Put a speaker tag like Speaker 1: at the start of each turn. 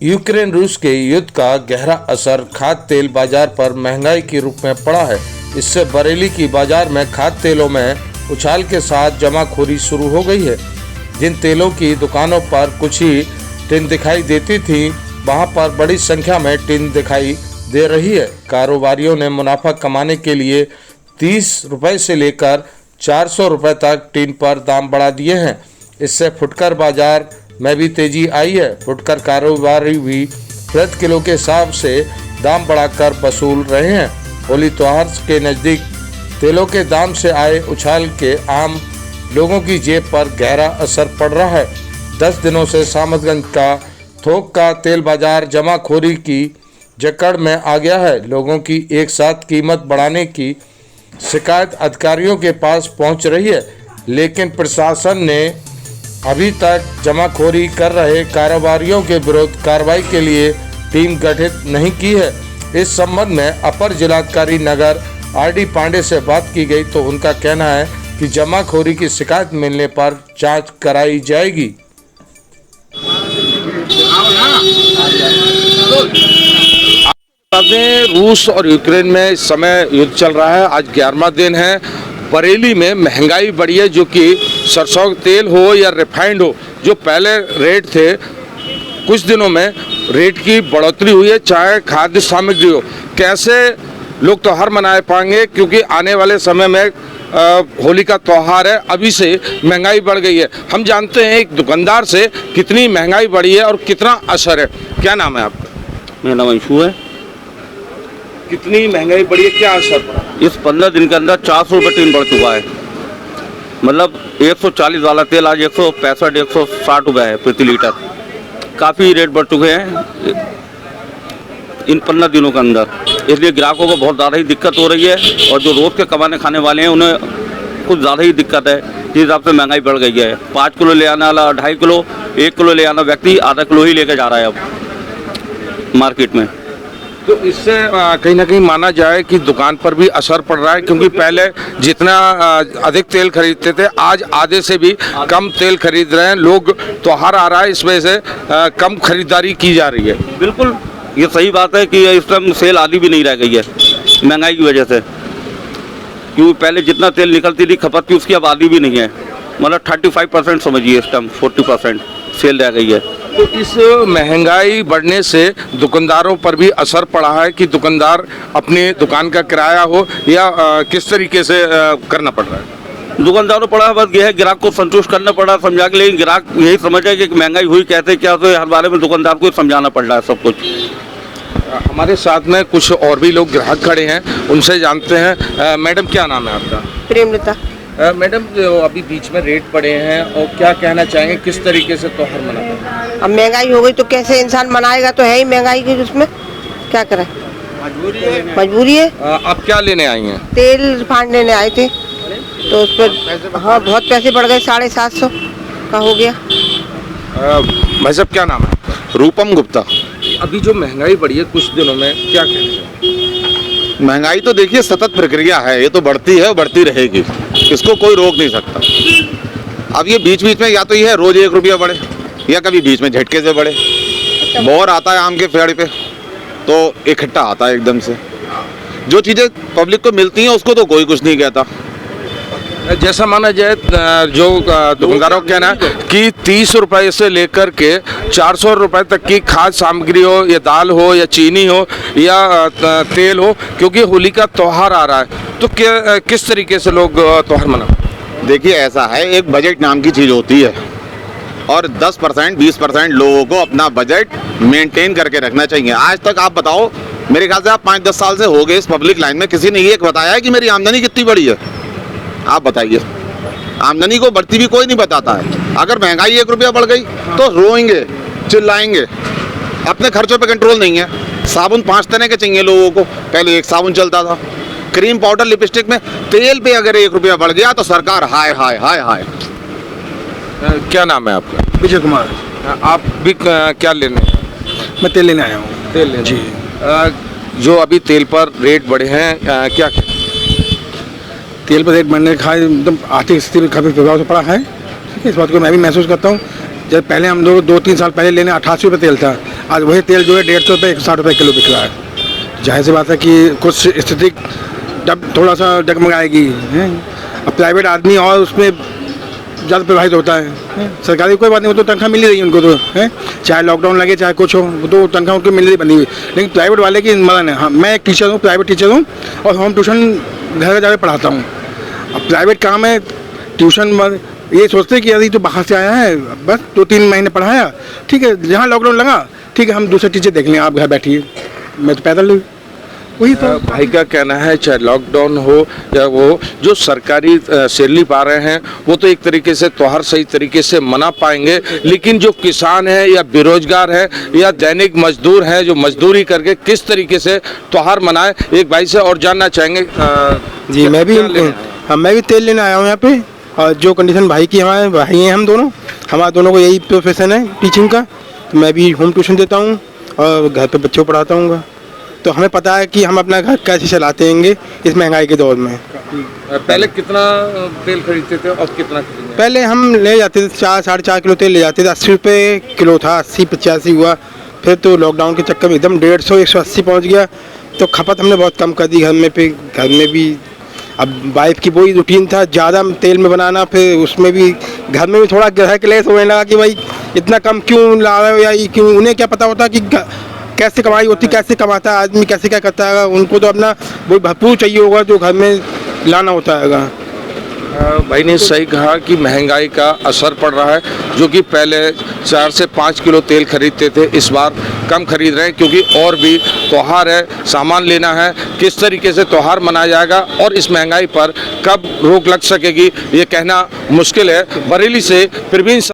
Speaker 1: Ukraine रूस के युद्ध का गहरा असर खाद्य तेल बाजार पर महंगाई के रूप में पड़ा है। इससे बरेली की बाजार में खाद्य तेलों में उछाल के साथ जमाखोरी शुरू हो गई है। जिन तेलों की दुकानों पर कुछ ही टिन दिखाई देती थी, वहां पर बड़ी संख्या में टिन दिखाई दे रही है। कारोबारियों ने मुनाफा कमाने के लिए 30 रुपए से लेकर 400 रुपए तक टिन पर दाम बढ़ा दिए हैं। इससे फुटकर बाजार में भी तेजी आई है। फुटकर कारोबारी भी प्रति किलो के हिसाब से दाम बढ़ाकर वसूल रहे हैं। होली त्योहार के नज़दीक तेलों के दाम से आए उछाल के आम लोगों की जेब पर गहरा असर पड़ रहा है। 10 दिनों से सामतगंज का थोक का तेल बाजार जमाखोरी की जकड़ में आ गया है। लोगों की एक साथ कीमत बढ़ाने की शिकायत अधिकारियों के पास पहुंच रही है, लेकिन प्रशासन ने अभी तक जमाखोरी कर रहे कारोबारियों के विरुद्ध कार्रवाई के लिए टीम गठित नहीं की है। इस संबंध में अपर जिलाधिकारी नगर आर.डी. पांडे से बात की गई तो उनका कहना है कि जमाखोरी की शिकायत मिलने पर जांच कराई जाएगी। रूस और यूक्रेन में इस समय युद्ध चल रहा है। आज 11वां दिन है। बरेली में महंगाई बढ़ी है, जो कि सरसों तेल हो या रिफाइंड हो, जो पहले रेट थे, कुछ दिनों में रेट की बढ़ोतरी हुई है। चाहे खाद्य सामग्री हो, कैसे लोग त्योहार मना पाएंगे, क्योंकि आने वाले समय में होली का त्यौहार है। अभी से महंगाई बढ़ गई है। हम जानते हैं एक दुकानदार से कितनी महंगाई बढ़ी है और कितना असर है। क्या नाम है आपका?
Speaker 2: मेरा नाम अंशु है।
Speaker 1: कितनी महंगाई बढ़ी है, क्या असर पड़ा?
Speaker 2: इस 15 दिन के अंदर 400 रुपये टिन बढ़ चुका है। मतलब 140 वाला तेल आज 165 160 रुपये है प्रति लीटर। काफ़ी रेट बढ़ चुके हैं इन 15 दिनों के अंदर। इसलिए ग्राहकों को बहुत ज़्यादा ही दिक्कत हो रही है, और जो रोज़ के कमाने खाने वाले हैं उन्हें कुछ ज़्यादा ही दिक्कत है। जिस हिसाब से महंगाई बढ़ गई है, 5 किलो ले आने वाला 2.5 किलो, 1 किलो ले आना व्यक्ति आधा किलो ही लेके जा रहा है अब मार्केट में।
Speaker 1: तो इससे कहीं ना कहीं माना जाए कि दुकान पर भी असर पड़ रहा है, क्योंकि पहले जितना अधिक तेल खरीदते थे, आज आधे से भी कम तेल खरीद रहे हैं लोग। त्योहार आ रहा है, इस वजह से कम खरीदारी की जा रही है।
Speaker 2: बिल्कुल, ये सही बात है कि इस टाइम सेल आधी भी नहीं रह गई है महंगाई की वजह से। क्योंकि पहले जितना तेल निकलती थी खपत की, उसकी अब आधी भी नहीं है। मतलब 35% समझिए, इस टाइम 40% सेल रह गई है।
Speaker 1: तो इस महंगाई बढ़ने से दुकानदारों पर भी असर पड़ा है कि दुकानदार अपनी दुकान का किराया हो या किस तरीके से करना पड़ रहा है?
Speaker 2: दुकानदारों पड़ा बस यह है, ग्राहक को संतुष्ट करना पड़ा समझा के, लेकिन ग्राहक यही समझ है कि महंगाई हुई कैसे क्या, तो हर बारे में दुकानदार को समझाना पड़ रहा है सब कुछ।
Speaker 1: हमारे साथ में कुछ और भी लोग ग्राहक खड़े हैं, उनसे जानते हैं। मैडम, क्या नाम है आपका?
Speaker 3: प्रेमलता।
Speaker 1: मैडम, जो अभी बीच में रेट बढ़े हैं, और क्या कहना चाहेंगे, किस तरीके से त्योहार मनाते हैं?
Speaker 3: अब महंगाई हो गई तो कैसे इंसान मनाएगा, तो है ही महंगाई की, उसमें क्या करें, मजबूरी है।
Speaker 1: आप क्या लेने आई हैं?
Speaker 3: तेल रिफाइंड लेने आए थे, तो उस पर हाँ बहुत पैसे बढ़ गए, 750 का हो गया।
Speaker 1: भाई साहब, क्या नाम है?
Speaker 4: रूपम गुप्ता।
Speaker 1: अभी जो महंगाई बढ़ी है कुछ दिनों में, क्या कहना?
Speaker 4: महंगाई तो देखिए सतत प्रक्रिया है, ये तो बढ़ती है और बढ़ती रहेगी, इसको कोई रोक नहीं सकता। अब ये बीच बीच में या तो ये है रोज 1 रुपया बढ़े, या कभी बीच में झटके से बढ़े। बौर आता है आम के पेड़ पे तो इकट्ठा आता है एकदम से। जो चीज़ें पब्लिक को मिलती हैं उसको तो कोई कुछ नहीं कहता।
Speaker 1: जैसा माना जाए, जो दुकानदारों का कहना है कि 30 रुपए से लेकर के 400 रुपए तक की खाद्य सामग्री हो, या दाल हो, या चीनी हो, या तेल हो, क्योंकि होली का त्यौहार आ रहा है, तो किस तरीके से लोग त्यौहार मनाते?
Speaker 4: देखिए ऐसा है, एक बजट नाम की चीज़ होती है, और 10% 20% लोगों को अपना बजट मेंटेन करके रखना चाहिए। आज तक आप बताओ, मेरे ख्याल से आप 5-10 साल से हो गए इस पब्लिक लाइन में, किसी ने ये बताया है कि मेरी आमदनी कितनी बढ़ी है? आप बताइए। आमदनी को बढ़ती भी कोई नहीं बताता है। अगर महंगाई 1 रुपया बढ़ गई तो रोएंगे, चिल्लाएंगे। अपने खर्चों पे कंट्रोल नहीं है। साबुन 5 तरह के चाहिए लोगों को, पहले एक साबुन चलता था। क्रीम, पाउडर, लिपस्टिक में तेल पे अगर 1 रुपया बढ़ गया तो सरकार हाय हाय हाय हाय।
Speaker 1: क्या नाम है आपका?
Speaker 5: विजय कुमार।
Speaker 1: आप भी क्या लेने?
Speaker 5: मैं तेल लेने आया हूँ।
Speaker 1: तेल लेने
Speaker 5: जी।
Speaker 1: जो अभी तेल पर रेट बढ़े हैं, क्या
Speaker 5: तेल पर रेट बढ़ने का एकदम आर्थिक स्थिति में काफ़ी प्रभाव तो पड़ा है। ठीक है, इस बात को मैं भी महसूस करता हूँ। जब पहले हम लोग 2-3 साल पहले लेने 88 रुपये तेल था, आज वही तेल जो है 150 रुपये 160 रुपये किलो बिक रहा है। जाहिर सी बात है कि कुछ स्थिति जब थोड़ा सा डगमगाएगी हैं। अब प्राइवेट आदमी और उसमें ज़्यादा प्रभावित होता है। सरकारी कोई बात नहीं, वो तो तनख्वाह मिल ही रही है उनको तो है, चाहे लॉकडाउन लगे चाहे कुछ हो, वो तो तनख्वाह उनको मिल रही बनी हुई। लेकिन प्राइवेट वाले की मदद है। हाँ, मैं एक टीचर हूँ, प्राइवेट टीचर हूँ और होम ट्यूशन घर घर जाकर पढ़ाता हूँ। अब प्राइवेट काम है, ट्यूशन ये सोचते कि यदि तो बाहर से आया है, बस 2-3 महीने पढ़ाया, ठीक है, जहाँ लॉकडाउन लगा ठीक है हम दूसरे टीचर देख लें, आप घर बैठिए, मैं तो पैदल वही तो।
Speaker 1: भाई का कहना है चाहे लॉकडाउन हो या वो जो सरकारी सैलरी पा रहे हैं वो तो एक तरीके से त्योहार सही तरीके से मना पाएंगे, लेकिन जो किसान है या बेरोजगार है या दैनिक मजदूर है जो मजदूरी करके किस तरीके से त्योहार मनाए, एक भाई से और जानना चाहेंगे।
Speaker 5: जी मैं भी तेल लेने आया हूँ यहाँ पे, और जो कंडीशन भाई की, हमारे भाई हैं हम दोनों, हमारा दोनों को यही प्रोफेशन है टीचिंग का। तो मैं भी होम ट्यूशन देता हूँ और घर पे बच्चों को पढ़ाता हूँ। तो हमें पता है कि हम अपना घर कैसे चलाते हैं इस महंगाई के दौर में।
Speaker 1: पहले कितना तेल खरीदते थे और कितना खरीदते?
Speaker 5: पहले हम ले जाते थे 4-4.5 किलो तेल ले जाते थे, 80 रुपये किलो था, 80-85 हुआ। फिर तो लॉकडाउन के चक्कर में एकदम 150-180 पहुँच गया। तो खपत हमने बहुत कम कर दी घर में भी। अब वाइफ की वही रूटीन था, ज़्यादा तेल में बनाना, फिर उसमें भी घर में भी थोड़ा ग्रह क्लेश होने लगा कि भाई इतना कम क्यों ला रहे हो, या क्यों। उन्हें क्या पता होता कि कैसे कमाई होती, कैसे कमाता है आदमी, कैसे क्या करता है। उनको तो अपना वही भरपूर चाहिए होगा जो घर में लाना होता है।
Speaker 1: भाई ने सही कहा कि महंगाई का असर पड़ रहा है, जो कि पहले 4 से 5 किलो तेल खरीदते थे, इस बार कम खरीद रहे हैं क्योंकि और भी त्यौहार है, सामान लेना है, किस तरीके से त्यौहार मनाया जाएगा और इस महंगाई पर कब रोक लग सकेगी ये कहना मुश्किल है। बरेली से प्रवीण